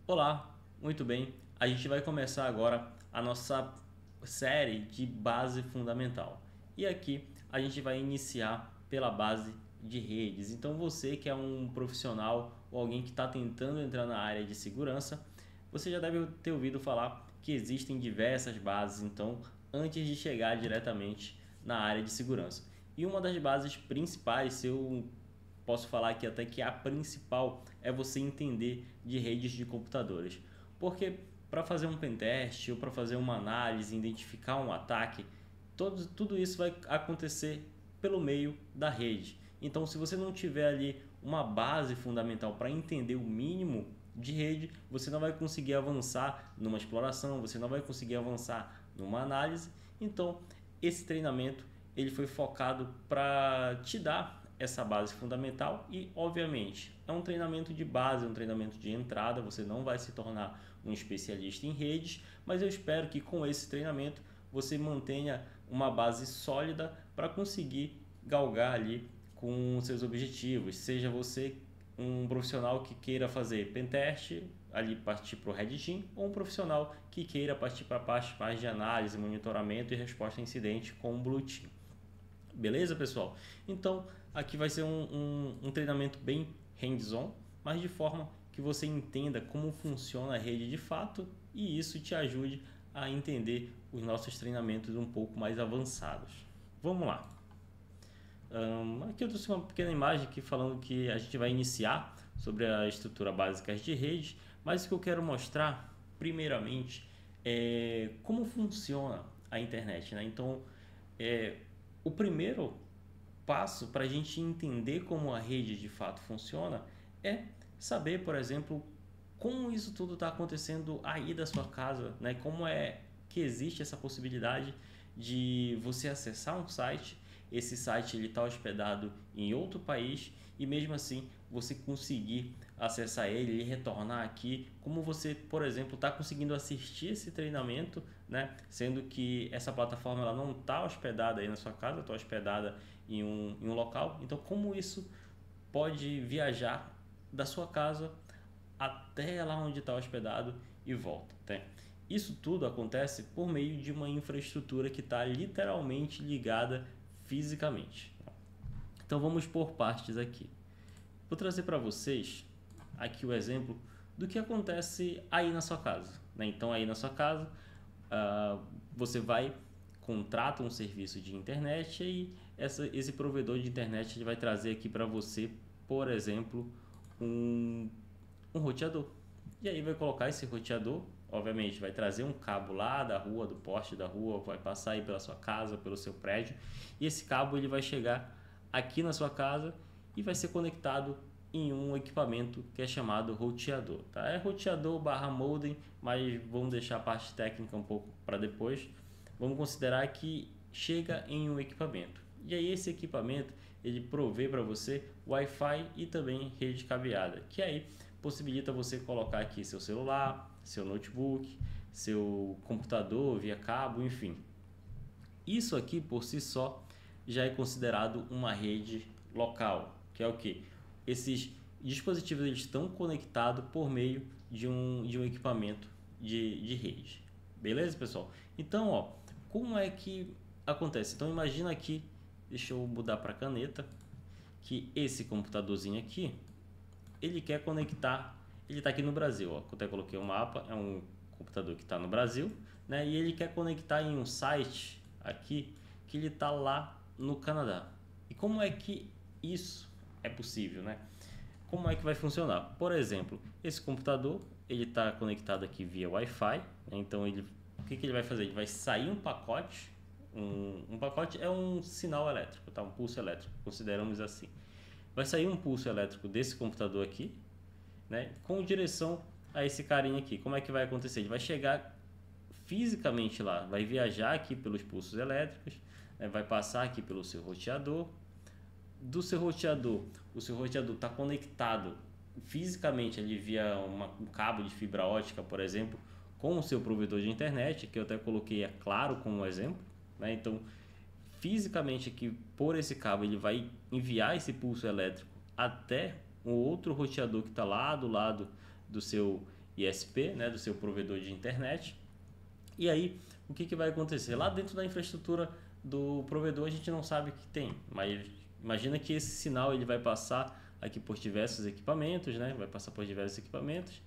Olá, muito bem. A gente vai começar agora a nossa série de base fundamental. E aqui a gente vai iniciar pela base de redes. Então você que é um profissional ou alguém que está tentando entrar na área de segurança, você já deve ter ouvido falar que existem diversas bases, então, antes de chegar diretamente na área de segurança. E uma das bases principais, se eu posso falar aqui até que a principal é você entender de redes de computadores. Porque para fazer um pentest ou para fazer uma análise, identificar um ataque, tudo isso vai acontecer pelo meio da rede. Então, se você não tiver ali uma base fundamental para entender o mínimo de rede, você não vai conseguir avançar numa exploração, você não vai conseguir avançar numa análise. Então, esse treinamento ele foi focado para te dar essa base fundamental e, obviamente, é um treinamento de base, um treinamento de entrada, você não vai se tornar um especialista em redes, mas eu espero que com esse treinamento você mantenha uma base sólida para conseguir galgar ali com seus objetivos, seja você um profissional que queira fazer pentest, ali partir para o Red Team, ou um profissional que queira partir para a parte mais de análise, monitoramento e resposta a incidente com o Blue Team. Beleza, pessoal? Então, aqui vai ser um treinamento bem hands-on, mas de forma que você entenda como funciona a rede de fato e isso te ajude a entender os nossos treinamentos um pouco mais avançados. Vamos lá. Aqui eu trouxe uma pequena imagem aqui falando que a gente vai iniciar sobre a estrutura básica de rede, mas o que eu quero mostrar, primeiramente, é como funciona a internet, né? Então, o primeiro passo para a gente entender como a rede de fato funciona é saber, por exemplo, como isso tudo está acontecendo aí da sua casa, né? Como é que existe essa possibilidade de você acessar um site, esse site ele está hospedado em outro país e mesmo assim você conseguir acessar ele e retornar aqui, como você, por exemplo, está conseguindo assistir esse treinamento, né? Sendo que essa plataforma ela não está hospedada aí na sua casa, está hospedada em um local. Então, como isso pode viajar da sua casa até lá onde está hospedado e volta, tá? Isso tudo acontece por meio de uma infraestrutura que está literalmente ligada fisicamente. Então vamos por partes aqui. Vou trazer para vocês aqui o exemplo do que acontece aí na sua casa, né? Então aí na sua casa você vai contrata um serviço de internet e esse provedor de internet ele vai trazer aqui para você, por exemplo, um roteador. E aí vai colocar esse roteador, obviamente vai trazer um cabo lá da rua, do poste da rua, vai passar aí pela sua casa, pelo seu prédio, e esse cabo ele vai chegar aqui na sua casa e vai ser conectado em um equipamento que é chamado roteador, tá? É roteador barra modem, mas vamos deixar a parte técnica um pouco para depois. Vamos considerar que chega em um equipamento. E aí esse equipamento ele provê para você Wi-Fi e também rede cabeada, que aí possibilita você colocar aqui seu celular, seu notebook, seu computador via cabo, enfim. Isso aqui por si só já é considerado uma rede local, que é o que? Esses dispositivos eles estão conectados por meio de um equipamento de rede. Beleza, pessoal? Então, ó, como é que acontece? Então, imagina aqui, deixa eu mudar para caneta, que esse computadorzinho aqui, ele quer conectar, ele está aqui no Brasil, ó, eu até coloquei o mapa, é um computador que está no Brasil, né? E ele quer conectar em um site aqui que ele está lá no Canadá. E como é que isso é possível, né? Como é que vai funcionar? Por exemplo, esse computador ele está conectado aqui via Wi-Fi, né? Então o que ele vai fazer? Ele vai sair um pacote, um pacote é um sinal elétrico, tá? Um pulso elétrico, consideramos assim. Vai sair um pulso elétrico desse computador aqui, né? Com direção a esse carinha aqui. Como é que vai acontecer? Ele vai chegar fisicamente lá, vai viajar aqui pelos pulsos elétricos, né? Vai passar aqui pelo seu roteador. Do seu roteador, o seu roteador está conectado fisicamente ali via um cabo de fibra ótica, por exemplo, com o seu provedor de internet, que eu até coloquei, é claro, como exemplo, né? Então, fisicamente aqui por esse cabo ele vai enviar esse pulso elétrico até um outro roteador que está lá do lado do seu ISP, né, do seu provedor de internet. E aí, o que vai acontecer? Lá dentro da infraestrutura do provedor a gente não sabe o que tem, mas imagina que esse sinal ele vai passar aqui por diversos equipamentos, né? Vai passar por diversos equipamentos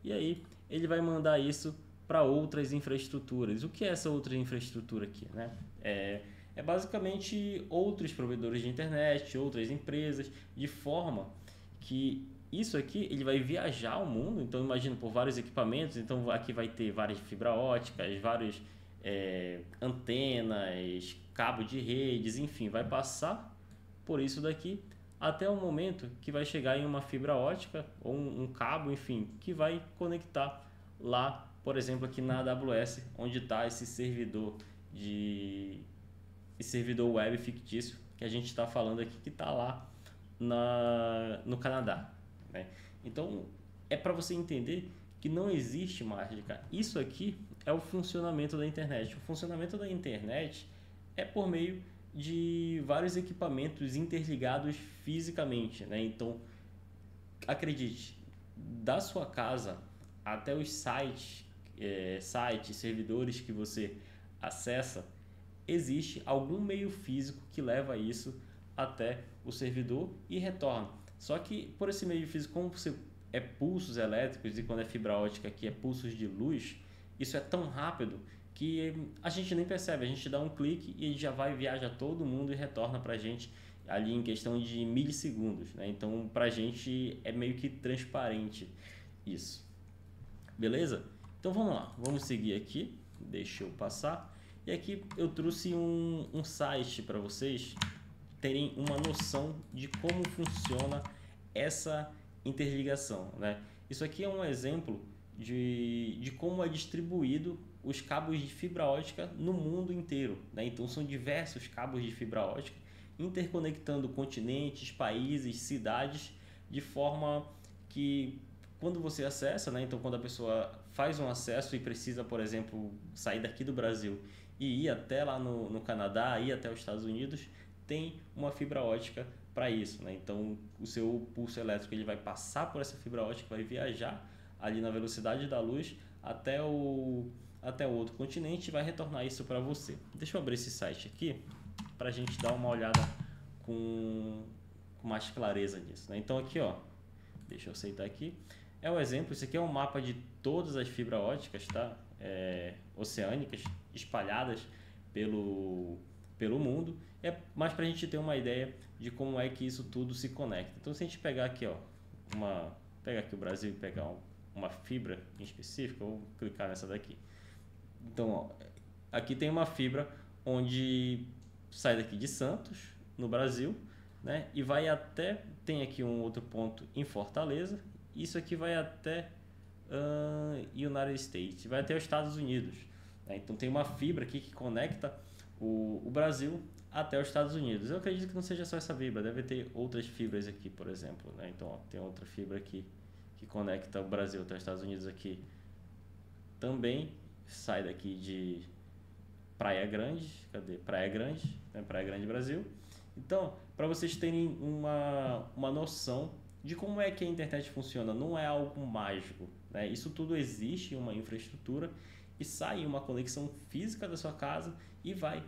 e aí ele vai mandar isso para outras infraestruturas. O que é essa outra infraestrutura aqui, né? É basicamente outros provedores de internet, outras empresas, de forma que isso aqui ele vai viajar ao mundo. Então imagina por vários equipamentos. Então aqui vai ter várias fibra óticas, várias antenas, cabo de redes, enfim, vai passar por isso daqui até o momento que vai chegar em uma fibra ótica ou um cabo, enfim, que vai conectar lá, por exemplo, aqui na AWS, onde está esse servidor web fictício que a gente está falando aqui, que está lá no Canadá, né? Então é para você entender que não existe mágica. Isso aqui é o funcionamento da internet. O funcionamento da internet é por meio de vários equipamentos interligados fisicamente, né? Então, acredite, da sua casa até os sites, servidores que você acessa, existe algum meio físico que leva isso até o servidor e retorna. Só que por esse meio físico, como você é pulsos elétricos e quando é fibra ótica aqui é pulsos de luz, isso é tão rápido que a gente nem percebe, a gente dá um clique e ele já vai, viaja todo mundo e retorna para a gente ali em questão de milissegundos, né? Então para a gente é meio que transparente isso, beleza? Então vamos lá, vamos seguir aqui, deixa eu passar. E aqui eu trouxe um site para vocês terem uma noção de como funciona essa interligação, né? Isso aqui é um exemplo de como é distribuído os cabos de fibra ótica no mundo inteiro, né? Então são diversos cabos de fibra ótica interconectando continentes, países, cidades, de forma que quando você acessa, né? Então quando a pessoa faz um acesso e precisa, por exemplo, sair daqui do Brasil e ir até lá no Canadá, ir até os Estados Unidos, tem uma fibra ótica para isso, né? Então o seu pulso elétrico ele vai passar por essa fibra ótica, vai viajar ali na velocidade da luz até o outro continente e vai retornar isso para você. Deixa eu abrir esse site aqui para a gente dar uma olhada com mais clareza nisso, né? Então aqui, ó, deixa eu aceitar aqui, é um exemplo. Isso aqui é um mapa de todas as fibras óticas, tá? Oceânicas espalhadas pelo mundo. É mais para a gente ter uma ideia de como é que isso tudo se conecta. Então se a gente pegar aqui, ó, pegar aqui o Brasil e pegar uma fibra em específico, eu vou clicar nessa daqui. Então, ó, aqui tem uma fibra onde sai daqui de Santos, no Brasil, né? E vai até, tem aqui um outro ponto em Fortaleza. Isso aqui vai até United States, vai até os Estados Unidos, né? Então tem uma fibra aqui que conecta o Brasil até os Estados Unidos. Eu acredito que não seja só essa fibra, deve ter outras fibras aqui, por exemplo, né? Então, ó, tem outra fibra aqui que conecta o Brasil até os Estados Unidos aqui. Também sai daqui de Praia Grande, Praia Grande, né? Praia Grande, Brasil. Então, para vocês terem uma noção de como é que a internet funciona, não é algo mágico, né? Isso tudo existe em uma infraestrutura e sai uma conexão física da sua casa e vai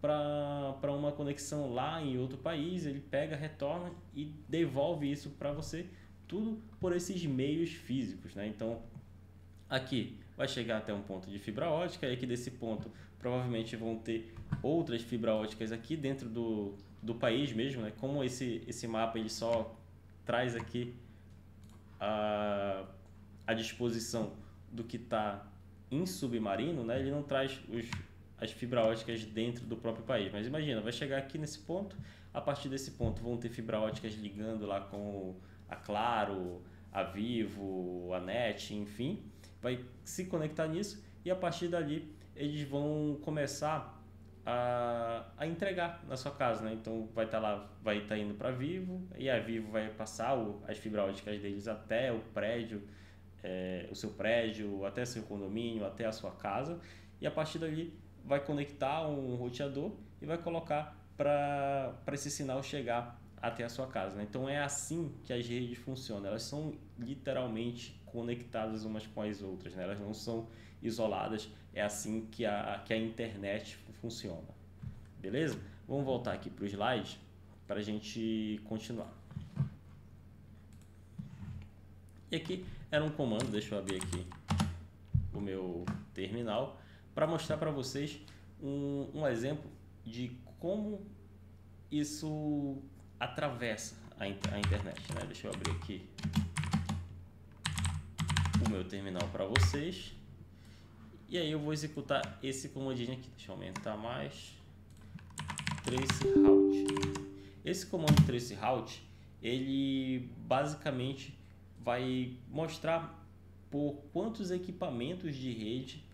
para uma conexão lá em outro país, ele pega, retorna e devolve isso para você, tudo por esses meios físicos, né? Então, aqui vai chegar até um ponto de fibra ótica, e aqui desse ponto provavelmente vão ter outras fibra óticas aqui dentro do país mesmo, né? Como esse mapa ele só traz aqui a disposição do que está em submarino, né? Ele não traz as fibra óticas dentro do próprio país, mas imagina, vai chegar aqui nesse ponto, a partir desse ponto vão ter fibra óticas ligando lá com a Claro, a Vivo, a NET, enfim, vai se conectar nisso e a partir dali eles vão começar a entregar na sua casa, né? Então vai estar lá, vai estar indo para a Vivo e a Vivo vai passar as fibra óticas deles até o prédio, o seu prédio, até seu condomínio, até a sua casa, e a partir dali vai conectar um roteador e vai colocar para esse sinal chegar até a sua casa, né? Então é assim que as redes funcionam, elas são literalmente conectadas umas com as outras, né? Elas não são isoladas, é assim que a internet funciona, beleza? Vamos voltar aqui para o slide para a gente continuar. E aqui era um comando, deixa eu abrir aqui o meu terminal para mostrar para vocês um exemplo de como isso atravessa a internet, né? Deixa eu abrir aqui o meu terminal para vocês. E aí eu vou executar esse comandinho aqui. Deixa eu aumentar mais. Traceroute. Esse comando traceroute, ele basicamente vai mostrar por quantos equipamentos de rede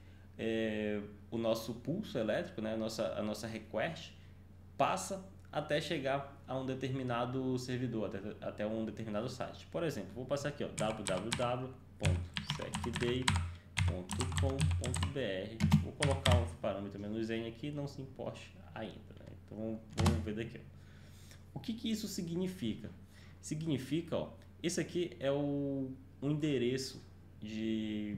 o nosso pulso elétrico, né, a nossa request, passa até chegar a um determinado servidor, até um determinado site. Por exemplo, vou passar aqui, www.secday.com.br. Vou colocar um parâmetro "-n" aqui, não se importe ainda, né? Então vamos ver daqui. O que isso significa? Significa, esse aqui é um endereço de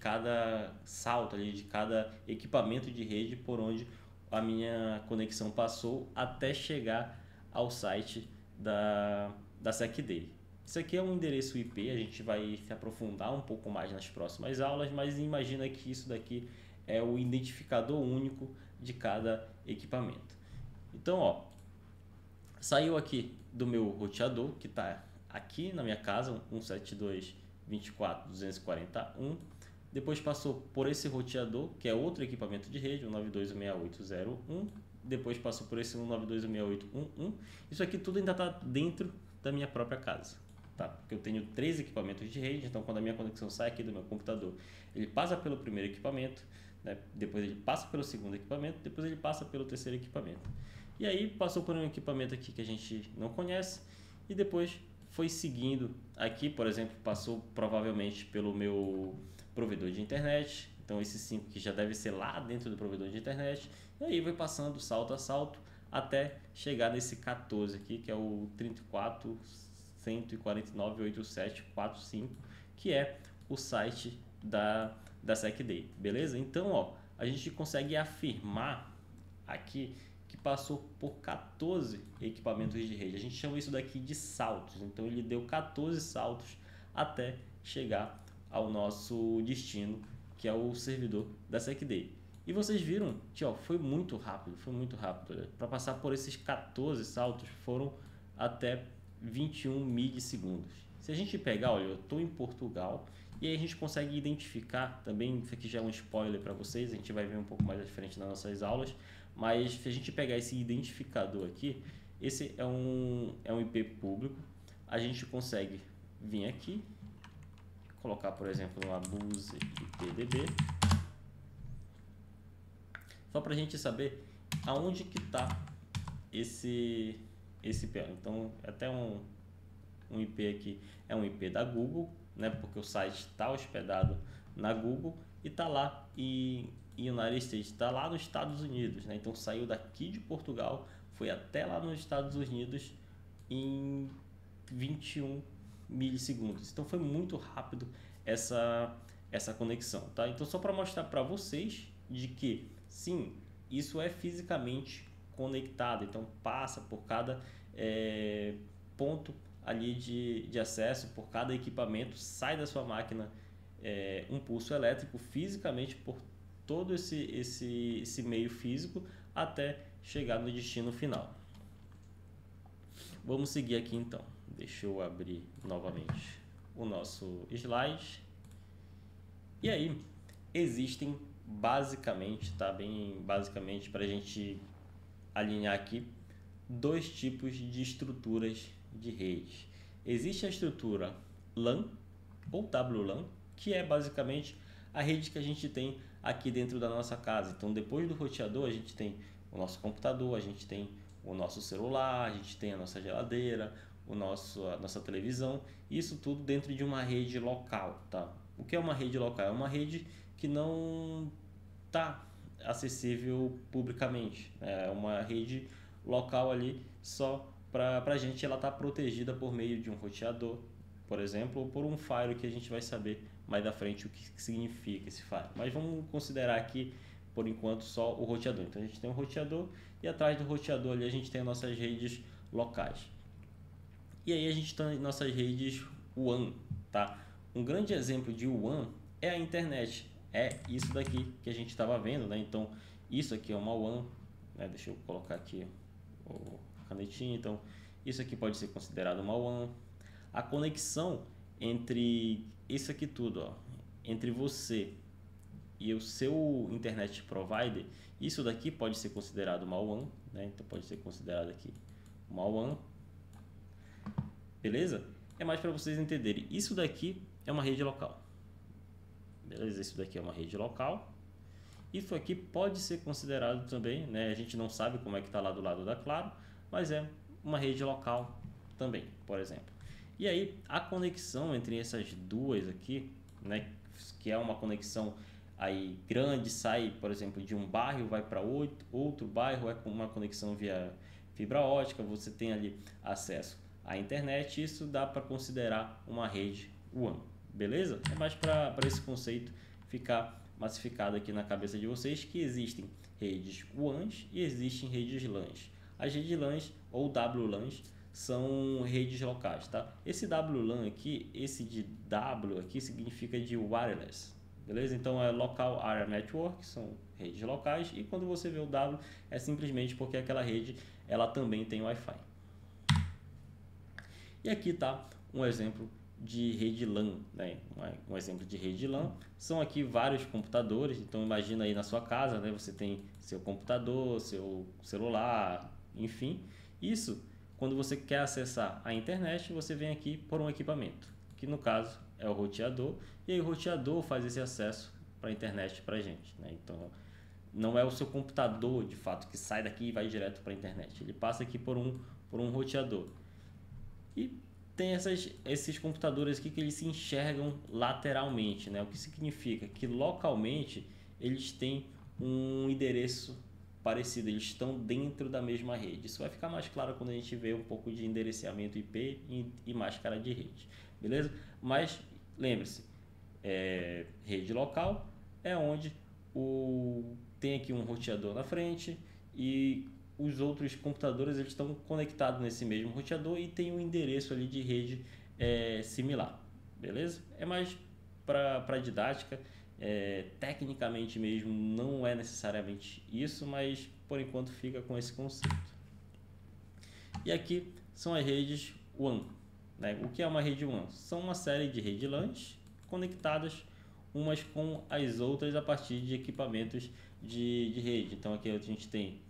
cada salto ali, de cada equipamento de rede por onde a minha conexão passou até chegar ao site da SecDay. Isso aqui é um endereço IP, a gente vai se aprofundar um pouco mais nas próximas aulas, mas imagina que isso daqui é o identificador único de cada equipamento. Então, saiu aqui do meu roteador, que está aqui na minha casa, 172.24.241. Depois passou por esse roteador, que é outro equipamento de rede, 192.168.0.1. Depois passou por esse 192.168.1.1. Isso aqui tudo ainda está dentro da minha própria casa, tá? Porque eu tenho 3 equipamentos de rede, então quando a minha conexão sai aqui do meu computador, ele passa pelo primeiro equipamento, né? Depois ele passa pelo segundo equipamento, depois ele passa pelo terceiro equipamento. E aí passou por um equipamento aqui que a gente não conhece e depois foi seguindo aqui, por exemplo, passou provavelmente pelo meu provedor de internet. Então esses 5 que já deve ser lá dentro do provedor de internet. E aí vai passando salto a salto até chegar nesse 14 aqui, que é o 34.149.8745, que é o site da SecDay, beleza? Então, a gente consegue afirmar aqui que passou por 14 equipamentos de rede. A gente chama isso daqui de saltos. Então ele deu 14 saltos até chegar ao nosso destino, que é o servidor da SecDay. E vocês viram que foi muito rápido, Para passar por esses 14 saltos foram até 21 milissegundos. Se a gente pegar, olha, eu estou em Portugal, e aí a gente consegue identificar também, isso aqui já é um spoiler para vocês, a gente vai ver um pouco mais à frente nas nossas aulas, mas se a gente pegar esse identificador aqui, esse é um IP público, a gente consegue vir aqui, colocar, por exemplo, no Abuse IPDB, só para a gente saber aonde que está esse IP. Então, até um IP aqui é um IP da Google, né? Porque o site está hospedado na Google e está lá em United States, está lá nos Estados Unidos, né? Então saiu daqui de Portugal, foi até lá nos Estados Unidos em 21 milissegundos. Então foi muito rápido essa conexão, tá? Então só para mostrar para vocês de que sim, isso é fisicamente conectado, então passa por cada ponto ali de acesso, por cada equipamento, sai da sua máquina um pulso elétrico fisicamente por todo esse meio físico até chegar no destino final. Vamos seguir aqui então. Deixa eu abrir novamente o nosso slide. E aí, existem basicamente, tá? Bem basicamente, para a gente alinhar aqui, 2 tipos de estruturas de rede. Existe a estrutura LAN ou WLAN, que é basicamente a rede que a gente tem aqui dentro da nossa casa. Então, depois do roteador, a gente tem o nosso computador, a gente tem o nosso celular, a gente tem a nossa geladeira, a nossa televisão, isso tudo dentro de uma rede local, tá? O que é uma rede local? É uma rede que não está acessível publicamente, é uma rede local ali só para a gente, ela está protegida por meio de um roteador, por exemplo, ou por um firewall que a gente vai saber mais da frente o que significa esse firewall. Mas vamos considerar aqui, por enquanto, só o roteador. Então a gente tem um roteador e atrás do roteador ali a gente tem nossas redes locais. E aí a gente tem nossas redes WAN, tá? Um grande exemplo de WAN é a internet. É isso daqui que a gente estava vendo, né? Então isso aqui é uma WAN, né? Deixa eu colocar aqui o canetinha. Então isso aqui pode ser considerado uma WAN. A conexão entre isso aqui tudo, ó, entre você e o seu internet provider, isso daqui pode ser considerado uma WAN, né? Então pode ser considerado aqui uma WAN, beleza? É mais para vocês entenderem. Isso daqui é uma rede local, beleza? Isso daqui é uma rede local. Isso aqui pode ser considerado também, né? A gente não sabe como é que está lá do lado da Claro, mas é uma rede local também, por exemplo. E aí a conexão entre essas duas aqui, né? Que é uma conexão aí grande, sai, por exemplo, de um bairro, vai para outro bairro, é com uma conexão via fibra ótica, você tem ali acesso à internet, isso dá para considerar uma rede WAN, beleza? É mais para esse conceito ficar massificado aqui na cabeça de vocês que existem redes WANs e existem redes LANs. As redes LANs ou WLANs são redes locais, tá? Esse WLAN aqui, esse de W aqui significa de wireless, beleza? Então é Local Area Network, são redes locais, e quando você vê o W é simplesmente porque aquela rede ela também tem Wi-Fi. E aqui tá um exemplo de rede LAN, né? Um exemplo de rede LAN são aqui vários computadores. Então imagina aí na sua casa, né? Você tem seu computador, seu celular, enfim. Isso, quando você quer acessar a internet, você vem aqui por um equipamento, que no caso é o roteador, e aí o roteador faz esse acesso para a internet para a gente, né? Então não é o seu computador de fato que sai daqui e vai direto para a internet, ele passa aqui por um roteador. E tem esses computadores aqui que eles se enxergam lateralmente, né? O que significa que localmente eles têm um endereço parecido, eles estão dentro da mesma rede. Isso vai ficar mais claro quando a gente vê um pouco de endereçamento IP e máscara de rede, beleza? Mas lembre-se, rede local é onde tem aqui um roteador na frente e os outros computadores eles estão conectados nesse mesmo roteador e tem um endereço ali de rede similar, beleza? É mais para didática, tecnicamente mesmo não é necessariamente isso, mas por enquanto fica com esse conceito. E aqui são as redes WAN, né? O que é uma rede WAN? São uma série de redes LANs conectadas umas com as outras a partir de equipamentos de rede. Então aqui a gente tem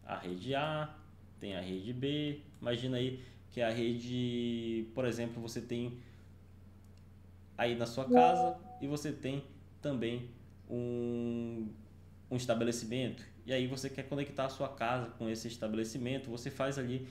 a rede A, tem a rede B. Imagina aí que a rede, por exemplo, você tem aí na sua casa e você tem também um estabelecimento. E aí você quer conectar a sua casa com esse estabelecimento, você faz ali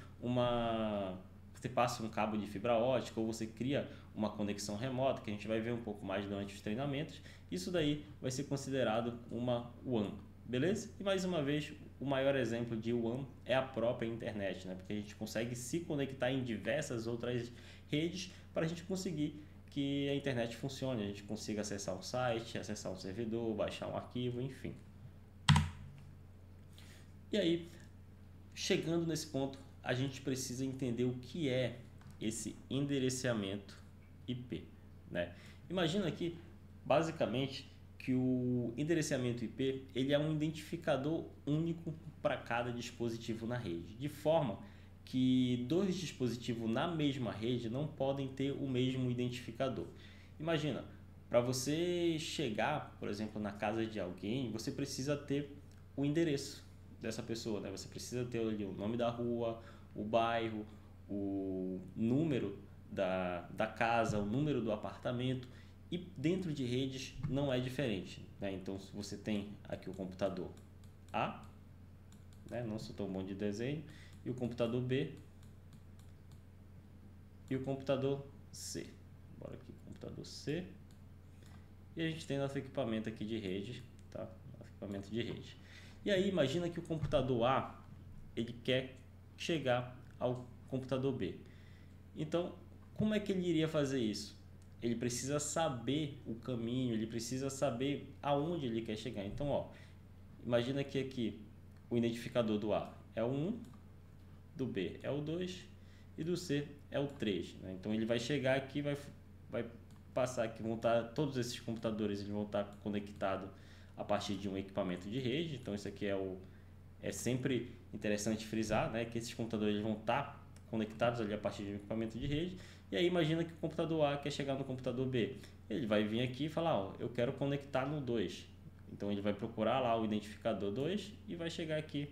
você passa um cabo de fibra ótica ou você cria uma conexão remota, que a gente vai ver um pouco mais durante os treinamentos. Isso daí vai ser considerado uma WAN, beleza? E mais uma vez, o maior exemplo de WAN é a própria internet, né? Porque a gente consegue se conectar em diversas outras redes para a gente conseguir que a internet funcione, a gente consiga acessar um site, acessar um servidor, baixar um arquivo, enfim. E aí, chegando nesse ponto, a gente precisa entender o que é esse endereçamento IP, né? Imagina aqui, basicamente, que o endereçamento IP ele é um identificador único para cada dispositivo na rede, de forma que dois dispositivos na mesma rede não podem ter o mesmo identificador. Imagina, para você chegar, por exemplo, na casa de alguém, você precisa ter o endereço dessa pessoa, né? Você precisa ter ali o nome da rua, o bairro, o número da casa, o número do apartamento. E dentro de redes não é diferente, né? Então, se você tem aqui o computador A, né? Não sou tão bom de desenho, e o computador B e o computador C. Bora aqui, computador C. E a gente tem nosso equipamento aqui de rede, tá? Nosso equipamento de rede. E aí, imagina que o computador A, ele quer chegar ao computador B. Então, como é que ele iria fazer isso? Ele precisa saber o caminho, ele precisa saber aonde ele quer chegar. Então, ó, imagina que aqui o identificador do A é o 1, do B é o 2 e do C é o 3. Né? Então, ele vai chegar aqui, vai passar aqui, todos esses computadores eles vão estar conectados a partir de um equipamento de rede. Então, isso aqui é sempre interessante frisar, né, que esses computadores vão estar conectados ali a partir de um equipamento de rede. E aí imagina que o computador A quer chegar no computador B. Ele vai vir aqui e falar, ó, eu quero conectar no 2. Então ele vai procurar lá o identificador 2 e vai chegar aqui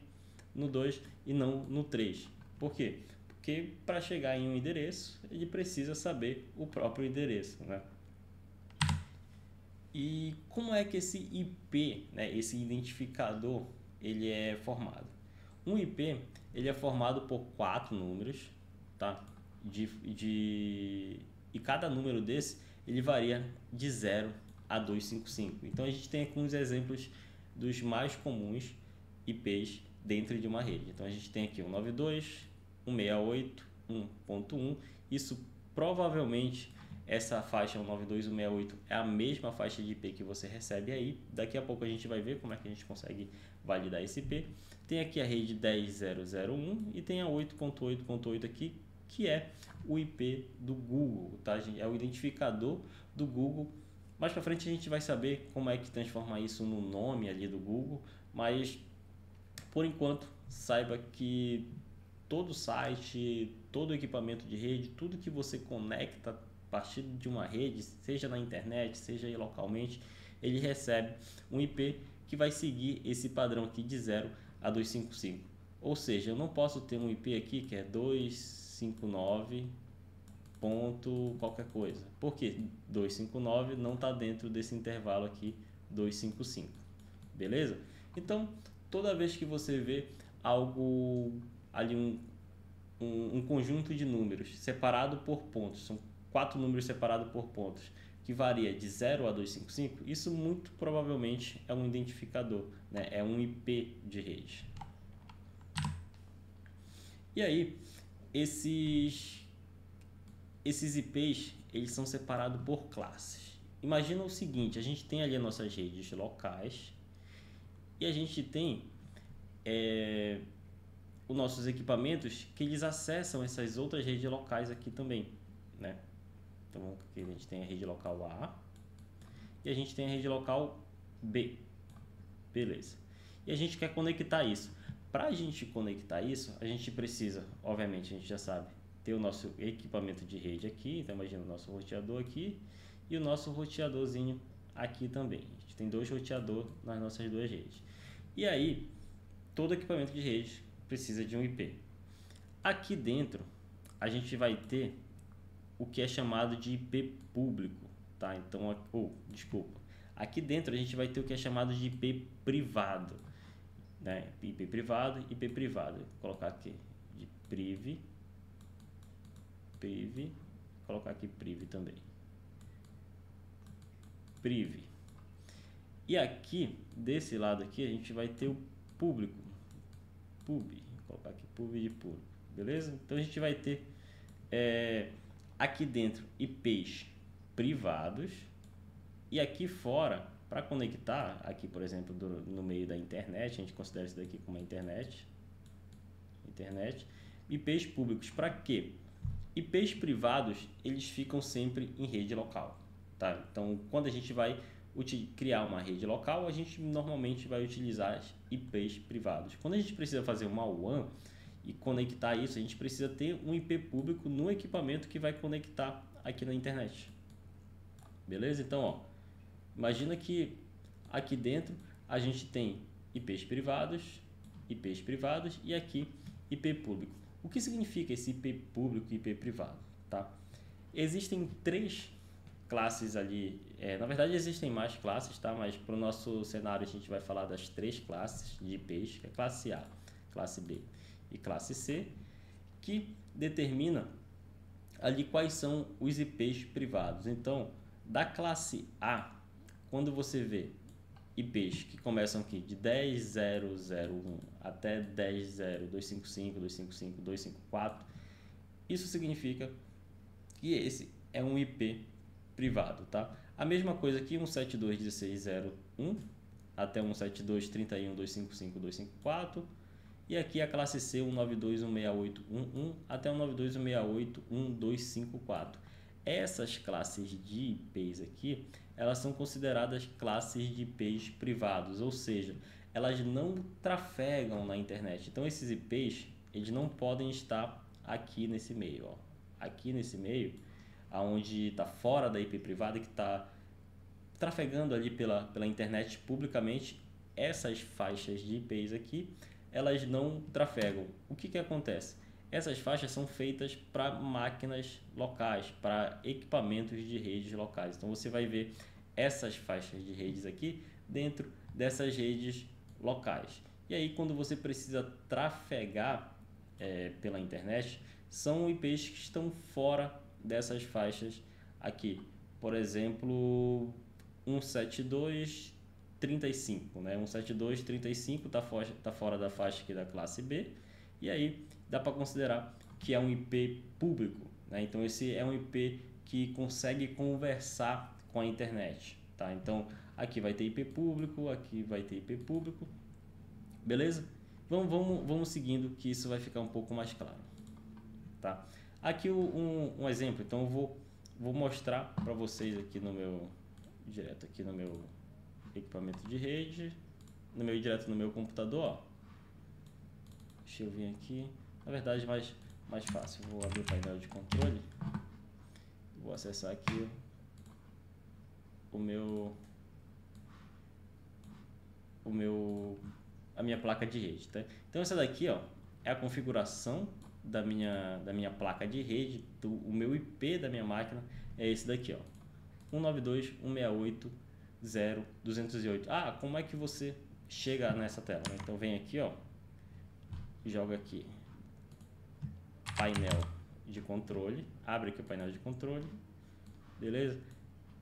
no 2 e não no 3. Por quê? Porque para chegar em um endereço, ele precisa saber o próprio endereço, né? E como é que esse IP, né, esse identificador, ele é formado? Um IP ele é formado por 4 números, tá? E cada número desse ele varia de 0 a 255. Então a gente tem aqui uns exemplos dos mais comuns IPs dentro de uma rede. Então a gente tem aqui 192, 168, 1.1. Isso provavelmente essa faixa 192, 168 é a mesma faixa de IP que você recebe aí. Daqui a pouco a gente vai ver como é que a gente consegue validar esse IP. Tem aqui a rede 10.0.0.1 e tem a 8.8.8 aqui, que é o IP do Google, tá, gente? É o identificador do Google. Mais para frente a gente vai saber como é que transformar isso no nome ali do Google, mas por enquanto saiba que todo site, todo equipamento de rede, tudo que você conecta a partir de uma rede, seja na internet, seja aí localmente, ele recebe um IP que vai seguir esse padrão aqui de 0 a 255. Ou seja, eu não posso ter um IP aqui que é 259 ponto qualquer coisa. Por quê? 259 não está dentro desse intervalo aqui 255. Beleza? Então, toda vez que você vê algo ali, um conjunto de números separado por pontos, são 4 números separados por pontos, que varia de 0 a 255, isso muito provavelmente é um identificador, né? É um IP de rede. E aí, esses IPs, eles são separados por classes. Imagina o seguinte, a gente tem ali as nossas redes locais e a gente tem os nossos equipamentos que eles acessam essas outras redes locais aqui também, né? Então aqui a gente tem a rede local A e a gente tem a rede local B, beleza? E a gente quer conectar isso. Para a gente conectar isso, a gente precisa, obviamente, a gente já sabe, ter o nosso equipamento de rede aqui. Então imagina o nosso roteador aqui e o nosso roteadorzinho aqui também. A gente tem 2 roteadores nas nossas 2 redes. E aí, todo equipamento de rede precisa de um IP. Aqui dentro, a gente vai ter o que é chamado de IP público, tá? Então, desculpa. Aqui dentro a gente vai ter o que é chamado de IP privado, né? IP privado, IP privado. Vou colocar aqui de priv, colocar aqui priv também. Priv. E aqui, desse lado aqui, a gente vai ter o público. Pub, vou colocar aqui pub de público, beleza? Então a gente vai ter aqui dentro IPs privados e aqui fora, para conectar, aqui por exemplo no meio da internet, a gente considera isso daqui como a internet, IPs públicos. Para quê? IPs privados, eles ficam sempre em rede local, tá? Então quando a gente vai criar uma rede local, a gente normalmente vai utilizar as IPs privados. Quando a gente precisa fazer uma WAN e conectar isso, a gente precisa ter um IP público no equipamento que vai conectar aqui na internet. Beleza? Então, ó, imagina que aqui dentro a gente tem IPs privados e aqui IP público. O que significa esse IP público e IP privado? Tá? Existem 3 classes ali, na verdade existem mais classes, tá? Mas para o nosso cenário a gente vai falar das 3 classes de IPs, que é classe A, classe B e classe C, que determina ali quais são os IPs privados. Então, da classe A, quando você vê IPs que começam aqui de 10.0.0.1 até 10.0.255, 255, 254, isso significa que esse é um IP privado, tá? A mesma coisa aqui, 172.16.0.1 até 172.31.255.254, e aqui a classe C, 192.168.1.1 até 192.168.1.254. Essas classes de IPs aqui, elas são consideradas classes de IPs privados, ou seja, elas não trafegam na internet. Então esses IPs, eles não podem estar aqui nesse meio, ó. Aqui nesse meio, aonde está fora da IP privada, que está trafegando ali pela internet publicamente, essas faixas de IPs aqui, elas não trafegam. O que acontece? Essas faixas são feitas para máquinas locais, para equipamentos de redes locais. Então você vai ver essas faixas de redes aqui dentro dessas redes locais. E aí quando você precisa trafegar pela internet, são IPs que estão fora dessas faixas aqui. Por exemplo, 172.35, né? 172.35 tá fora da faixa aqui da classe B, e aí dá para considerar que é um IP público, né? Então esse é um IP que consegue conversar com a internet, tá? Então aqui vai ter IP público, aqui vai ter IP público, beleza? Vamos seguindo, que isso vai ficar um pouco mais claro, tá? Aqui um exemplo, então eu vou mostrar para vocês aqui direto aqui no meu equipamento de rede, direto no meu computador, ó. Deixa eu vir aqui, na verdade mais fácil, vou abrir o painel de controle, vou acessar aqui a minha placa de rede, tá? Então essa daqui, ó, é a configuração da minha placa de rede, o meu IP da minha máquina é esse daqui, ó, 192.168.0.208. Ah, como é que você chega nessa tela, né? Então vem aqui, ó, joga aqui painel de controle, abre aqui o painel de controle, beleza?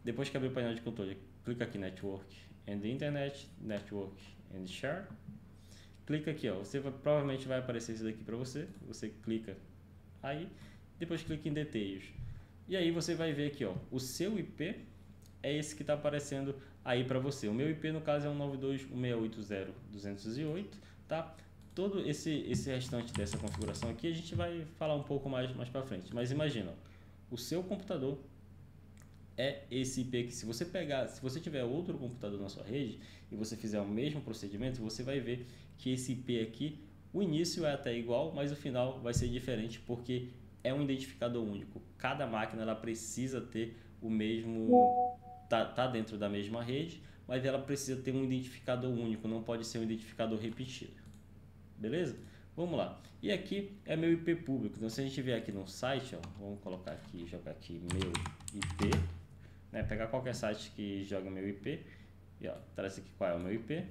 Depois que abrir o painel de controle, clica aqui Network and Internet, Network and Share, clica aqui, ó, provavelmente vai aparecer isso daqui para você, você clica aí, depois clica em Details, e aí você vai ver aqui, ó, o seu IP é esse que está aparecendo aí para você. O meu IP no caso é 192.168.0.208, tá? Todo esse restante dessa configuração aqui a gente vai falar um pouco mais para frente, mas imagina, ó, o seu computador é esse IP que se você tiver outro computador na sua rede e você fizer o mesmo procedimento, você vai ver que esse IP aqui, o início é até igual, mas o final vai ser diferente porque é um identificador único. Cada máquina ela precisa ter o mesmo, tá dentro da mesma rede, mas ela precisa ter um identificador único, não pode ser um identificador repetido. Beleza? Vamos lá. E aqui é meu IP público. Então se a gente vier aqui no site, ó, vamos colocar aqui, jogar aqui meu IP, né? Pegar qualquer site que joga meu IP e ó, traz aqui qual é o meu IP.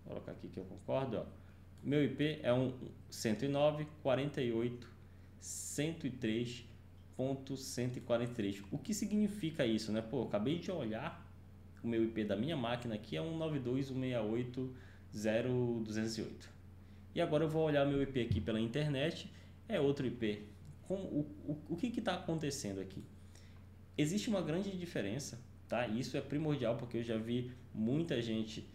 Vou colocar aqui que eu concordo, ó. Meu IP é 192.48.103.143. O que significa isso, né? Pô, eu acabei de olhar o meu IP da minha máquina aqui é 192.168.0.208. E agora eu vou olhar meu IP aqui pela internet, é outro IP. O que está acontecendo aqui? Existe uma grande diferença, tá? Isso é primordial porque eu já vi muita gente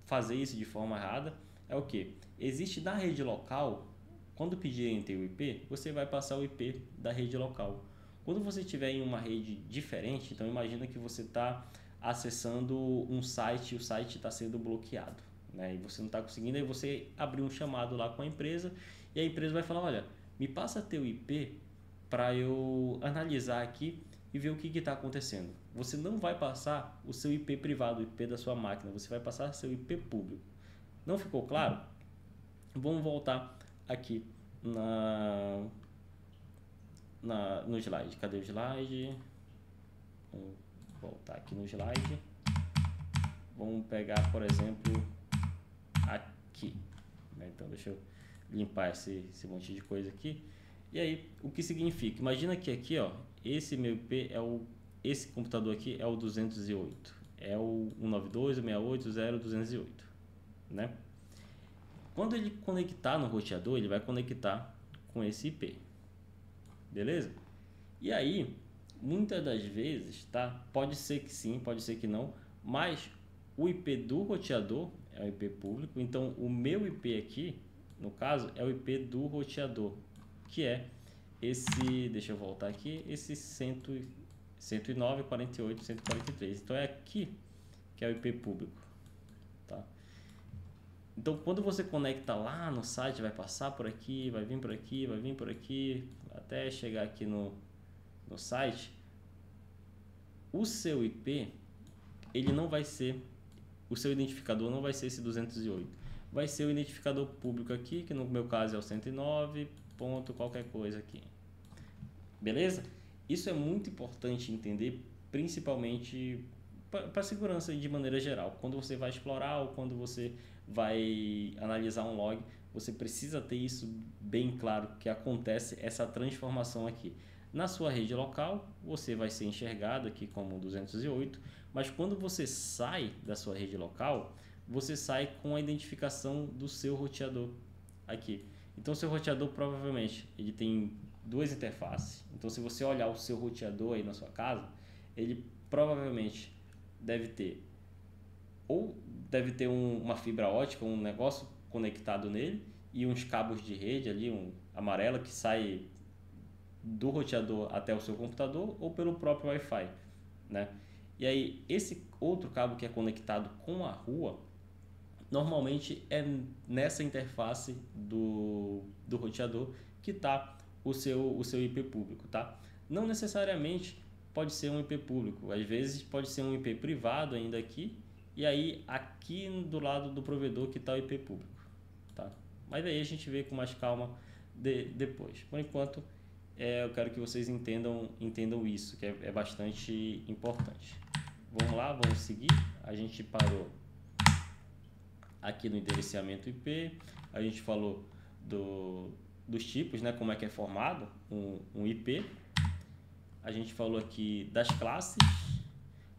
fazer isso de forma errada. É o que? Existe na rede local, quando pedirem teu IP, você vai passar o IP da rede local. Quando você estiver em uma rede diferente, então imagina que você está acessando um site e o site está sendo bloqueado, né? E você não está conseguindo, aí você abre um chamado lá com a empresa e a empresa vai falar, olha, me passa teu IP para eu analisar aqui e ver o que está acontecendo. Você não vai passar o seu IP privado, o IP da sua máquina, você vai passar seu IP público. Não ficou claro? Vamos voltar aqui no slide. Cadê o slide? Vamos voltar aqui no slide. Vamos pegar, por exemplo, aqui. Então, deixa eu limpar esse monte de coisa aqui. E aí, o que significa? Imagina que aqui, ó, esse meu IP esse computador aqui é o 208. É o 192.168.0.208, né? Quando ele conectar no roteador, ele vai conectar com esse IP. beleza? E aí, muitas das vezes, tá? Pode ser que sim, pode ser que não, mas o IP do roteador é o IP público, então o meu IP aqui, no caso, é o IP do roteador, que é esse, deixa eu voltar aqui, esse 109.48.143. Então é aqui que é o IP público, tá? Então quando você conecta lá no site, vai passar por aqui, vai vir por aqui, vai vir por aqui, até chegar aqui no site, o seu IP, ele não vai ser, o seu identificador não vai ser esse 208, vai ser o identificador público aqui, que no meu caso é o 109 ponto qualquer coisa aqui, beleza? Isso é muito importante entender, principalmente para segurança de maneira geral. Quando você vai explorar ou quando você vai analisar um log, você precisa ter isso bem claro, que acontece essa transformação aqui. Na sua rede local, você vai ser enxergado aqui como 208, mas quando você sai da sua rede local, você sai com a identificação do seu roteador aqui. Então, seu roteador provavelmente ele tem duas interfaces. Então, se você olhar o seu roteador aí na sua casa, ele provavelmente deve ter uma fibra ótica, um negócio conectado nele e uns cabos de rede ali, um amarelo que sai do roteador até o seu computador ou pelo próprio Wi-Fi, né? E aí esse outro cabo que é conectado com a rua, normalmente é nessa interface do roteador que está o seu IP público, tá? Não necessariamente pode ser um IP público, às vezes pode ser um IP privado ainda aqui, e aí aqui do lado do provedor que está o IP público, tá? Mas aí a gente vê com mais calma depois. Por enquanto, eu quero que vocês entendam isso, que é bastante importante. Vamos lá, vamos seguir. A gente parou aqui no endereçamento IP, a gente falou dos tipos, né, como é que é formado um IP. A gente falou aqui das classes.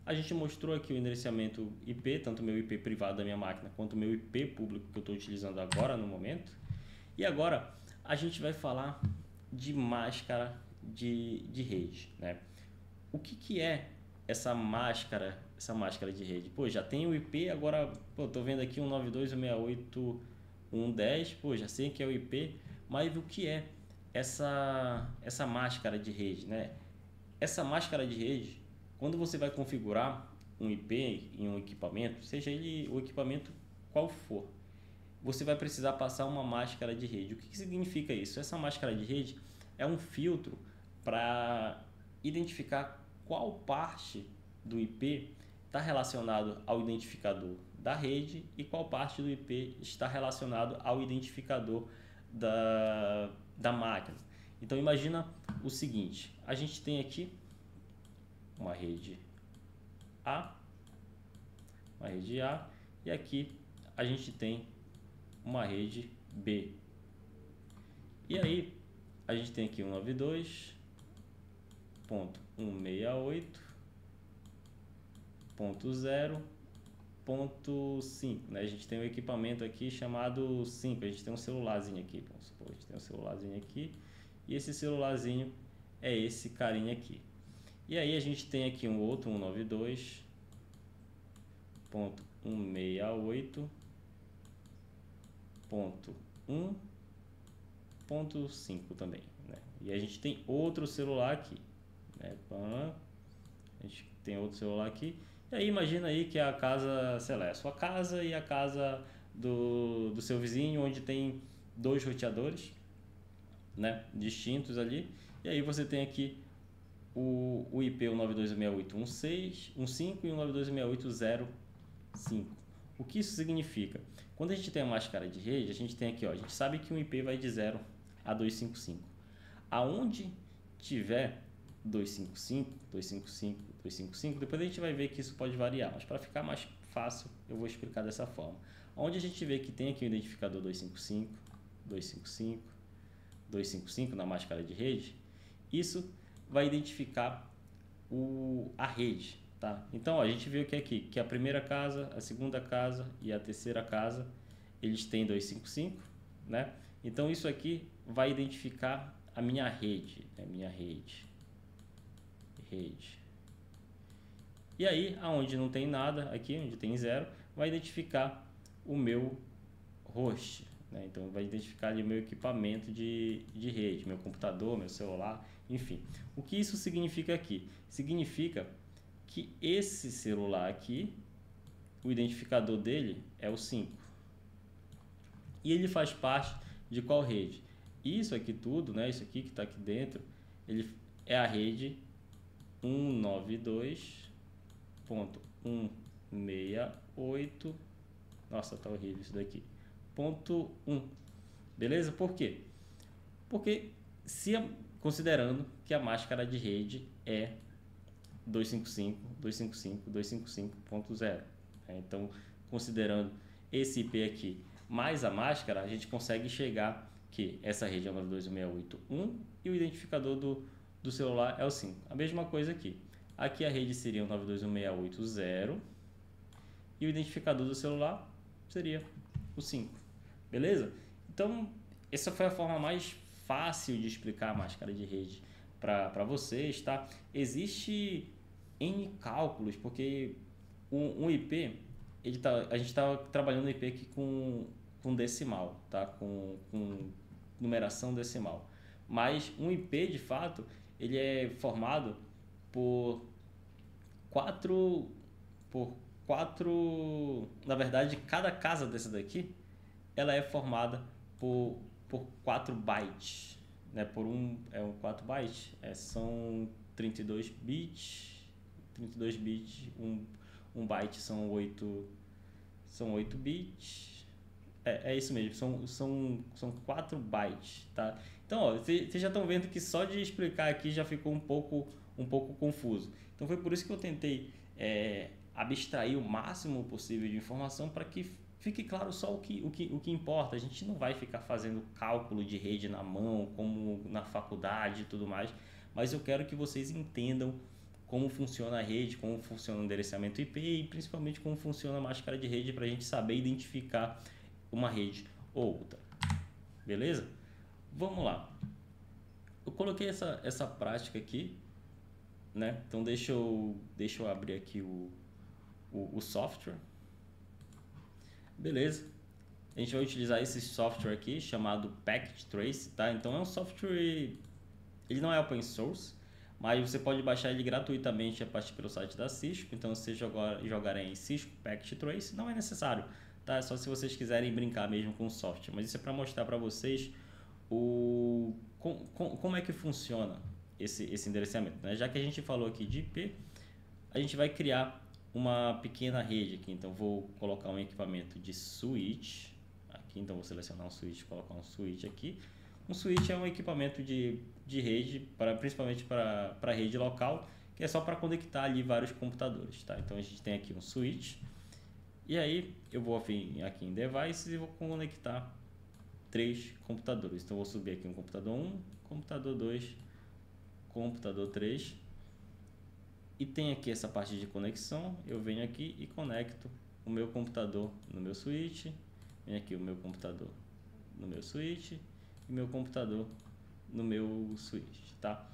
A gente mostrou aqui o endereçamento IP, tanto o meu IP privado da minha máquina quanto o meu IP público que eu estou utilizando agora no momento. E agora a gente vai falar de máscara de rede, né? O que é essa máscara de rede? Pô, já tem o IP, agora estou vendo aqui 192.168.1.10, pô, já sei que é o IP, mas o que é essa máscara de rede, né? Essa máscara de rede, quando você vai configurar um IP em um equipamento, seja ele o equipamento qual for, você vai precisar passar uma máscara de rede. O que significa isso? Essa máscara de rede é um filtro para identificar qual parte do IP está relacionado ao identificador da rede e qual parte do IP está relacionado ao identificador da máquina. Então imagina o seguinte, a gente tem aqui uma rede A e aqui a gente tem uma rede B. E aí a gente tem aqui 192.168.0.5, né? A gente tem um equipamento aqui chamado 5, a gente tem um celularzinho aqui, vamos supor, a gente tem um celularzinho aqui e esse celularzinho é esse carinha aqui. E aí a gente tem aqui um outro 192.168.1.5 também, né? E a gente tem outro celular aqui, né? A gente tem outro celular aqui. E aí imagina aí que a casa, sei lá, é a sua casa e a casa do seu vizinho, onde tem dois roteadores, né, distintos ali. E aí você tem aqui o IP 192.168.1.6.1.5 e o 192.168.0.5. O que isso significa? Quando a gente tem a máscara de rede, a gente tem aqui, ó, a gente sabe que um IP vai de 0 a 255. Aonde tiver 255, 255, 255, depois a gente vai ver que isso pode variar, mas para ficar mais fácil, eu vou explicar dessa forma. Onde a gente vê que tem aqui o identificador 255, 255, 255 na máscara de rede, isso vai identificar a rede, tá? Então, ó, a gente viu que aqui, que a primeira casa, a segunda casa e a terceira casa, eles têm 255, né? Então, isso aqui vai identificar a minha rede, né? Minha rede. E aí, aonde não tem nada, aqui onde tem 0, vai identificar o meu host, né? Então vai identificar ali o meu equipamento de rede, meu computador, meu celular, enfim. O que isso significa aqui? Significa que esse celular aqui, o identificador dele é o 5. E ele faz parte de qual rede? Isso aqui tudo, né? Isso aqui que está aqui dentro, ele é a rede 192.168. Nossa, tá horrível isso daqui. Ponto 1. Beleza? Por quê? Porque considerando que a máscara de rede é 255.255.255.0. Então, considerando esse IP aqui mais a máscara, a gente consegue chegar que essa rede é o 92168.1 e o identificador do celular é o 5. A mesma coisa aqui. Aqui a rede seria o 92168.0 e o identificador do celular seria o 5. Beleza? Então, essa foi a forma mais fácil de explicar a máscara de rede para vocês, tá? Existe N cálculos, porque um IP, a gente está trabalhando no IP aqui com decimal, tá? Com numeração decimal. Mas um IP, de fato, ele é formado por quatro, na verdade, cada casa dessa daqui, ela é formada por 4 bytes, né? Por um 4 bytes, são 32 bits, um byte são 8 bits. É isso mesmo, são 4 bytes, tá? Então, ó, vocês já estão vendo que só de explicar aqui já ficou um pouco confuso. Então foi por isso que eu tentei abstrair o máximo possível de informação para que fique claro só o que importa. A gente não vai ficar fazendo cálculo de rede na mão, como na faculdade e tudo mais, mas eu quero que vocês entendam como funciona a rede, como funciona o endereçamento IP e principalmente como funciona a máscara de rede para a gente saber identificar uma rede ou outra. Beleza? Vamos lá. Eu coloquei essa prática aqui, né? Então deixa eu abrir aqui o software. Beleza? A gente vai utilizar esse software aqui chamado Packet Trace, tá? Então é um software, ele não é open source, mas você pode baixar ele gratuitamente a partir pelo site da Cisco. Então se jogarem em Cisco Packet Trace, não é necessário, tá? É só se vocês quiserem brincar mesmo com o software. Mas isso é para mostrar para vocês como é que funciona esse endereçamento, né? Já que a gente falou aqui de IP, a gente vai criar uma pequena rede aqui. Então vou colocar um equipamento de switch aqui. Então vou selecionar um switch, colocar um switch aqui. Um switch é um equipamento de rede, principalmente para rede local, que é só para conectar ali vários computadores, tá? Então a gente tem aqui um switch. E aí eu vou vir aqui em devices e vou conectar 3 computadores. Então eu vou subir aqui um computador 1, computador 2, computador 3. E tem aqui essa parte de conexão. Eu venho aqui e conecto o meu computador no meu switch. Vem aqui o meu computador no meu switch e meu computador no meu switch, tá?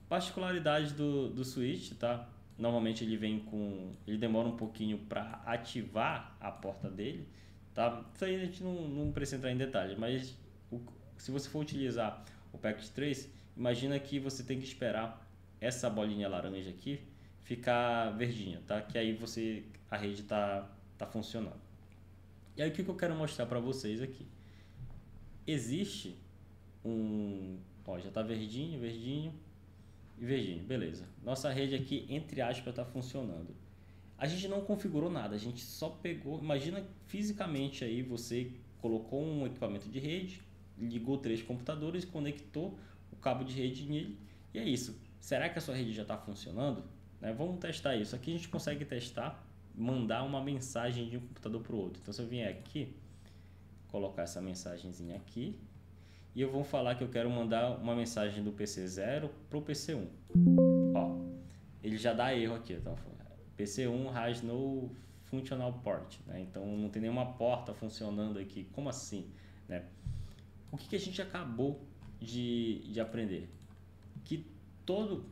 Particularidade do switch, tá? Normalmente ele demora um pouquinho para ativar a porta dele, tá? Isso aí a gente não precisa entrar em detalhes, mas se você for utilizar o Packet Trace, imagina que você tem que esperar essa bolinha laranja aqui ficar verdinha, tá? Que aí a rede tá funcionando. E aí o que eu quero mostrar para vocês aqui? Existe já tá verdinho, beleza. Nossa rede aqui, entre aspas, tá funcionando. A gente não configurou nada, a gente só pegou, imagina fisicamente aí você colocou um equipamento de rede, ligou 3 computadores, conectou o cabo de rede nele e é isso. Será que a sua rede já está funcionando? Vamos testar isso. Aqui a gente consegue testar, mandar uma mensagem de um computador para o outro. Então se eu vier aqui, colocar essa mensagenzinha aqui, e eu vou falar que eu quero mandar uma mensagem do PC 0 para o PC 1. Ó, ele já dá erro aqui. Então, PC 1 has no functional port, né? Então não tem nenhuma porta funcionando aqui. Como assim, né? O que a gente acabou de aprender que todo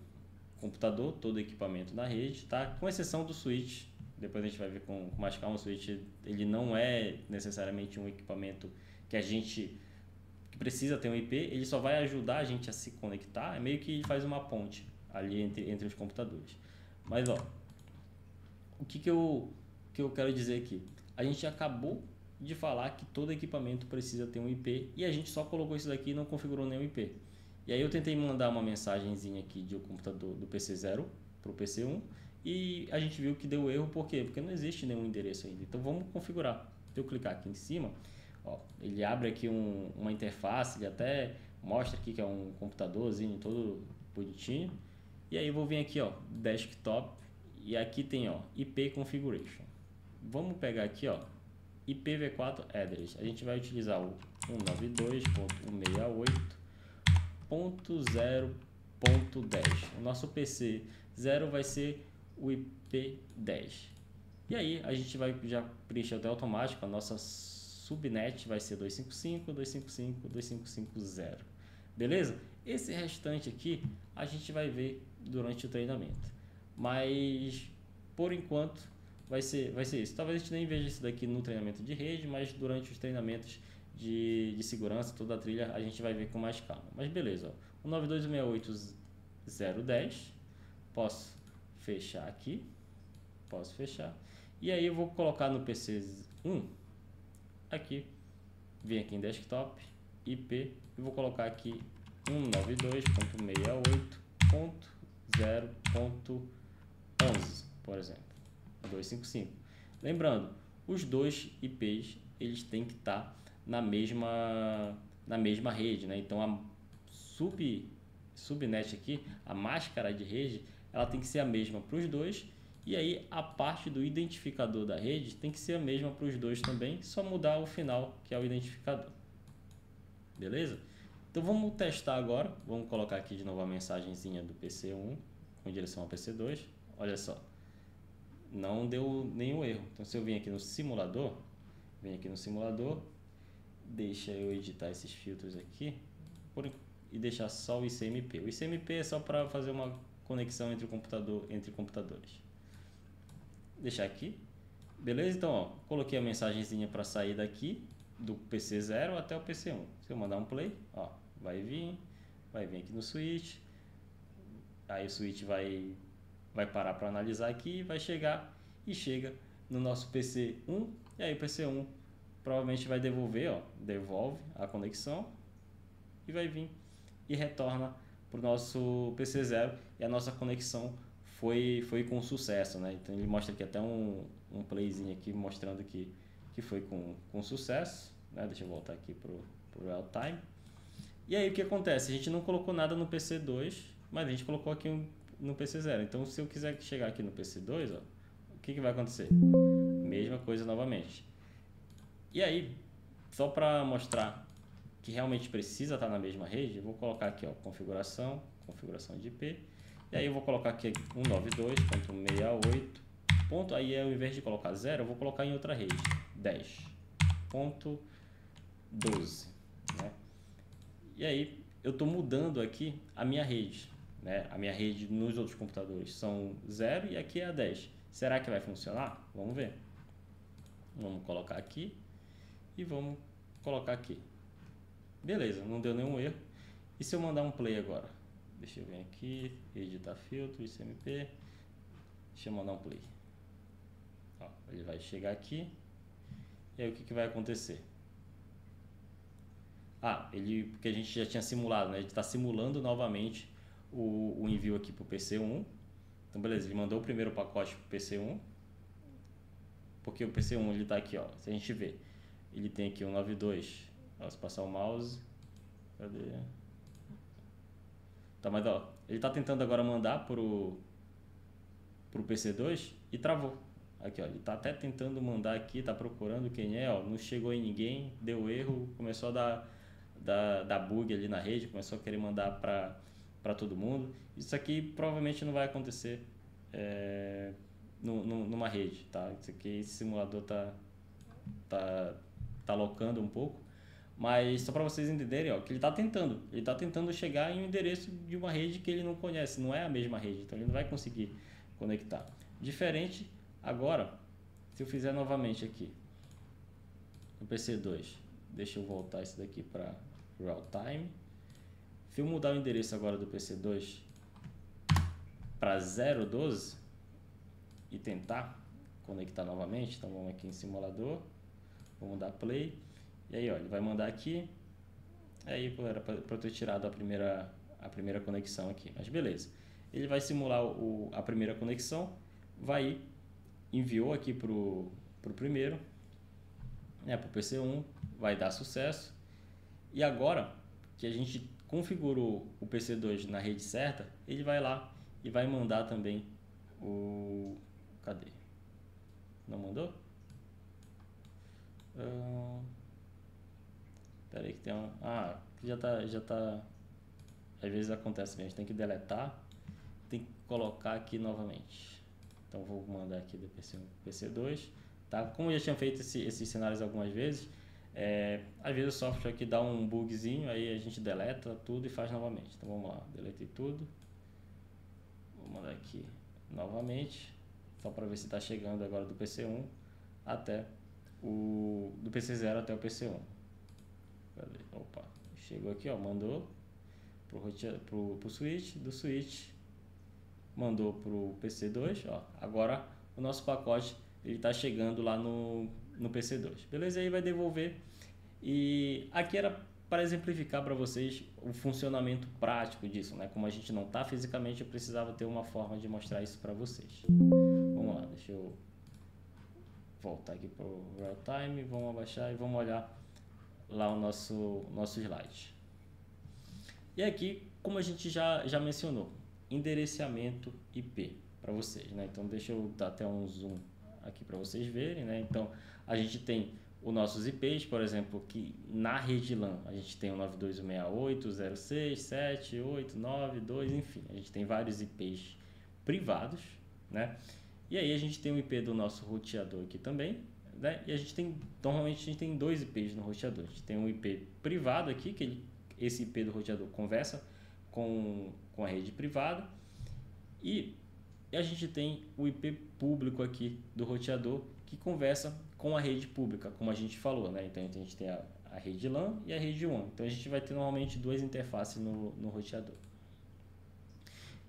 computador, todo equipamento na rede, tá? Com exceção do switch, depois a gente vai ver com mais calma, o switch ele não é necessariamente um equipamento que a gente que precisa ter um IP, ele só vai ajudar a gente a se conectar, é meio que faz uma ponte ali entre os computadores. Mas ó, o que eu quero dizer aqui? A gente acabou de falar que todo equipamento precisa ter um IP e a gente só colocou isso daqui e não configurou nenhum IP. E aí eu tentei mandar uma mensagenzinha aqui de um computador do PC 0 para o PC 1 e a gente viu que deu erro, por quê? Porque não existe nenhum endereço ainda. Então vamos configurar. Se eu clicar aqui em cima, ó, ele abre aqui uma interface, ele até mostra aqui que é um computadorzinho todo bonitinho. E aí eu vou vir aqui, ó, desktop, e aqui tem, ó, IP configuration. Vamos pegar aqui, ó, IPv4 address. A gente vai utilizar o 192.168.0.10. O nosso PC 0 vai ser o IP 10. E aí a gente vai já preencher até automático, a nossa subnet vai ser 255.255.255.0. Beleza? Esse restante aqui a gente vai ver durante o treinamento. Mas por enquanto vai ser isso. Talvez a gente nem veja isso daqui no treinamento de rede, mas durante os treinamentos de segurança, toda a trilha, a gente vai ver com mais calma. Mas beleza, ó. O 92.168.0.10, posso fechar aqui, posso fechar. E aí eu vou colocar no PC 1, aqui, vem aqui em desktop, IP, e vou colocar aqui 192.168.0.11, por exemplo, 255. Lembrando, os dois IPs eles têm que estar na mesma rede, né? Então a subnet aqui, a máscara de rede, ela tem que ser a mesma para os dois. E aí a parte do identificador da rede tem que ser a mesma para os dois também, só mudar o final, que é o identificador. Beleza? Então vamos testar agora. Vamos colocar aqui de novo a mensagenzinha do PC1 com direção ao PC2. Olha só, não deu nenhum erro. Então se eu vim aqui no simulador, deixa eu editar esses filtros aqui e deixar só o ICMP. O ICMP é só para fazer uma conexão entre computadores. Deixar aqui, beleza? Então, ó, coloquei a mensagenzinha para sair daqui do PC 0 até o PC 1. Se eu mandar um play, ó, vai vir aqui no switch. Aí o switch vai parar para analisar aqui, vai chegar e chega no nosso PC 1. E aí o PC 1 provavelmente vai devolve a conexão e vai vir e retorna para o nosso PC 0 e a nossa conexão foi com sucesso, né? Então ele mostra aqui até um playzinho aqui mostrando que foi com sucesso, né? Deixa eu voltar aqui pro real time. E aí o que acontece? A gente não colocou nada no PC 2, mas a gente colocou aqui no PC 0. Então se eu quiser chegar aqui no PC 2, ó, o que vai acontecer? Mesma coisa novamente. E aí, só para mostrar que realmente precisa estar na mesma rede, eu vou colocar aqui, ó, configuração de IP. E aí eu vou colocar aqui 192.168. Aí ao invés de colocar 0, eu vou colocar em outra rede, 10.12, né? E aí eu estou mudando aqui a minha rede, né? A minha rede nos outros computadores são 0 e aqui é a 10. Será que vai funcionar? Vamos ver. Vamos colocar aqui e vamos colocar aqui. Beleza, não deu nenhum erro. E se eu mandar um play agora? Deixa eu vir aqui, editar filtro, ICMP. Deixa eu mandar um play. Ó, ele vai chegar aqui. E aí o que vai acontecer? Porque a gente já tinha simulado, né? A gente está simulando novamente o envio aqui para o PC1. Então beleza, ele mandou o primeiro pacote para o PC1. Porque o PC1 ele está aqui, ó. Se a gente ver, ele tem aqui o 92. Vamos passar o mouse. Cadê? Tá, mas ó, ele tá tentando agora mandar pro PC2 e travou. Aqui, ó, ele tá até tentando mandar aqui, tá procurando quem é, ó, não chegou em ninguém, deu erro, começou a dar bug ali na rede, começou a querer mandar para todo mundo. Isso aqui provavelmente não vai acontecer numa rede, tá? Isso aqui, esse simulador tá alocando um pouco, Mas só para vocês entenderem, ó, que ele está tentando chegar em um endereço de uma rede que ele não conhece, não é a mesma rede, então ele não vai conseguir conectar. Diferente agora, se eu fizer novamente aqui no PC2, deixa eu voltar isso daqui para real time. Se eu mudar o endereço agora do PC2 para 012 e tentar conectar novamente, então vamos aqui em simulador, vamos dar play, e aí ó, ele vai mandar aqui, aí era para eu ter tirado a primeira conexão aqui, mas beleza. Ele vai simular a primeira conexão, enviou aqui para o primeiro, para o PC1, vai dar sucesso, e agora que a gente configurou o PC2 na rede certa, ele vai lá e vai mandar também cadê? Não mandou? Espera aí que tem já tá. Às vezes acontece, a gente tem que deletar, tem que colocar aqui novamente. Então vou mandar aqui do PC1 PC2, tá? Como eu já tinha feito esses cenários algumas vezes, às vezes o software aqui dá um bugzinho, aí a gente deleta tudo e faz novamente. Então vamos lá, deletei tudo, vou mandar aqui novamente, só para ver se está chegando agora do PC1 até do PC0 até o PC1. Opa, chegou aqui, ó, mandou pro switch, do switch mandou pro PC2, ó. Agora o nosso pacote ele está chegando lá no PC2, beleza? Aí vai devolver, e aqui era para exemplificar para vocês o funcionamento prático disso, né? Como a gente não está fisicamente, eu precisava ter uma forma de mostrar isso para vocês. Vamos lá, deixa eu voltar aqui para o real time, vamos abaixar e vamos olhar lá o nosso slide. E aqui, como a gente já mencionou, endereçamento IP para vocês, né? Então deixa eu dar até um zoom aqui para vocês verem, né? Então a gente tem os nossos IPs, por exemplo, que na rede LAN a gente tem o 92.168.0.6.7.8.9.2, enfim, a gente tem vários IPs privados, né? E aí a gente tem o IP do nosso roteador aqui também, né? E normalmente a gente tem dois IPs no roteador. A gente tem um IP privado aqui, que esse IP do roteador conversa com a rede privada, e a gente tem o IP público aqui do roteador que conversa com a rede pública, como a gente falou, né? Então a gente tem a rede LAN e a rede WAN. Então a gente vai ter normalmente duas interfaces no roteador.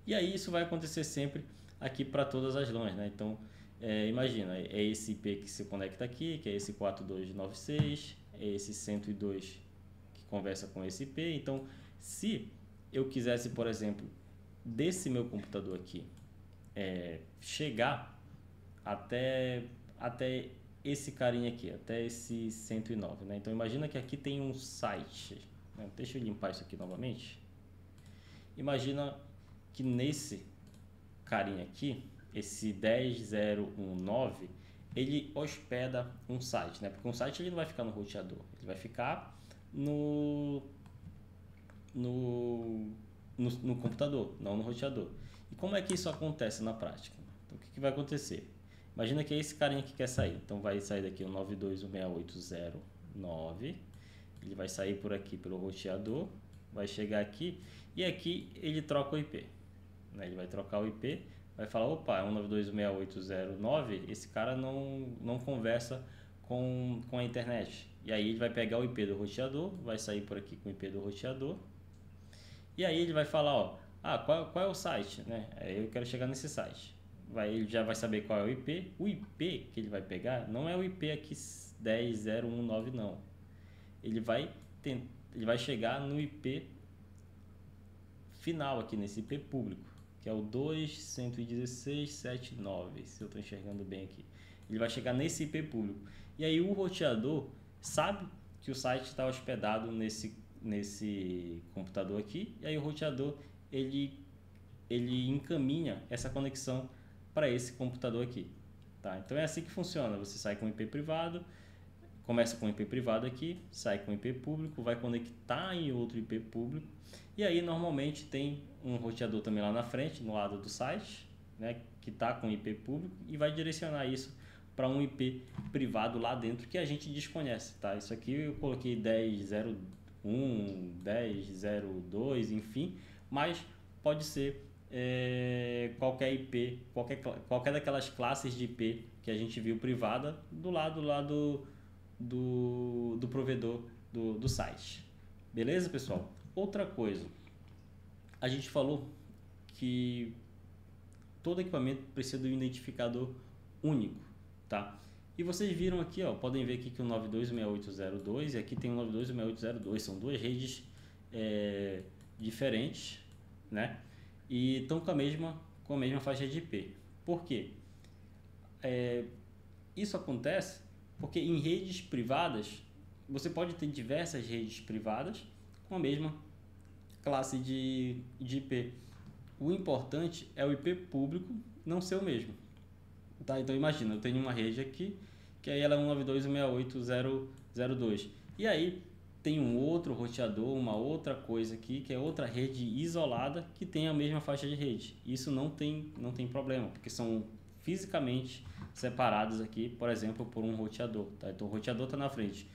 E aí isso vai acontecer sempre aqui para todas as LANs, né? Então imagina, é esse IP que se conecta aqui, que é esse 4296, é esse 102 que conversa com esse IP. Então se eu quisesse, por exemplo, desse meu computador aqui, chegar até esse carinha aqui, até esse 109, né? Então imagina que aqui tem um site, né? Deixa eu limpar isso aqui novamente. Imagina que nesse carinha aqui, esse 10019, ele hospeda um site, né? Porque um site ele não vai ficar no roteador, ele vai ficar no computador, não no roteador. E como é que isso acontece na prática? Então, o que vai acontecer? Imagina que é esse carinha que quer sair. Então vai sair daqui o 92.168.0.9, ele vai sair por aqui pelo roteador, vai chegar aqui, e aqui ele troca o IP, né? Ele vai trocar o IP, vai falar, opa, é um 92.168.0.9, esse cara não conversa com a internet. E aí ele vai pegar o IP do roteador, vai sair por aqui com o IP do roteador, e aí ele vai falar, ó, qual é o site, né? Eu quero chegar nesse site. Ele já vai saber qual é o IP. O IP que ele vai pegar não é o IP aqui 10.019, não. Ele vai chegar no IP final aqui, nesse IP público, que é o 2.116.7.9, se eu estou enxergando bem aqui. Ele vai chegar nesse IP público. E aí o roteador sabe que o site está hospedado nesse computador aqui, e aí o roteador ele encaminha essa conexão para esse computador aqui, tá? Então é assim que funciona. Você sai com IP privado, começa com IP privado aqui, sai com IP público, vai conectar em outro IP público, e aí normalmente tem um roteador também lá na frente, no lado do site, né, que está com IP público, e vai direcionar isso para um IP privado lá dentro que a gente desconhece, tá? Isso aqui eu coloquei 10.0.1, 10.0.2, enfim, mas pode ser qualquer IP, qualquer daquelas classes de IP que a gente viu privada do lado lá do provedor do site. Beleza, pessoal? Outra coisa, a gente falou que todo equipamento precisa de um identificador único, tá? E vocês viram aqui, ó, podem ver aqui que o 92.168.0.2 e aqui tem o 92.168.0.2, são duas redes diferentes, né? E estão com a mesma faixa de IP. Por quê? Isso acontece porque em redes privadas você pode ter diversas redes privadas com a mesma classe de IP. O importante é o IP público não ser o mesmo, tá? Então imagina, eu tenho uma rede aqui que aí ela é 192.168.0.2 e aí tem um outro roteador, uma outra coisa aqui que é outra rede isolada que tem a mesma faixa de rede. Isso não tem problema, porque são fisicamente separados aqui, por exemplo, por um roteador, tá? Então o roteador está na frente.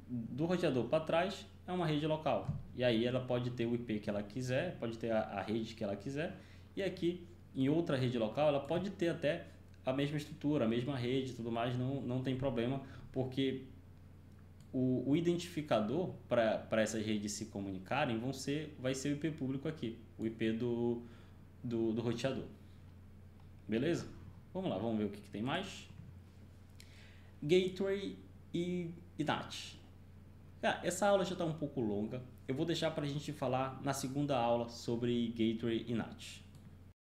Do roteador para trás é uma rede local. E aí ela pode ter o IP que ela quiser, pode ter a rede que ela quiser. E aqui em outra rede local ela pode ter até a mesma estrutura, a mesma rede e tudo mais, não tem problema, porque o identificador para essas redes se comunicarem vai ser o IP público aqui, o IP do roteador. Beleza? Vamos lá, vamos ver o que tem mais. Gateway e NAT. Essa aula já está um pouco longa. Eu vou deixar para a gente falar na segunda aula sobre Gateway e NAT.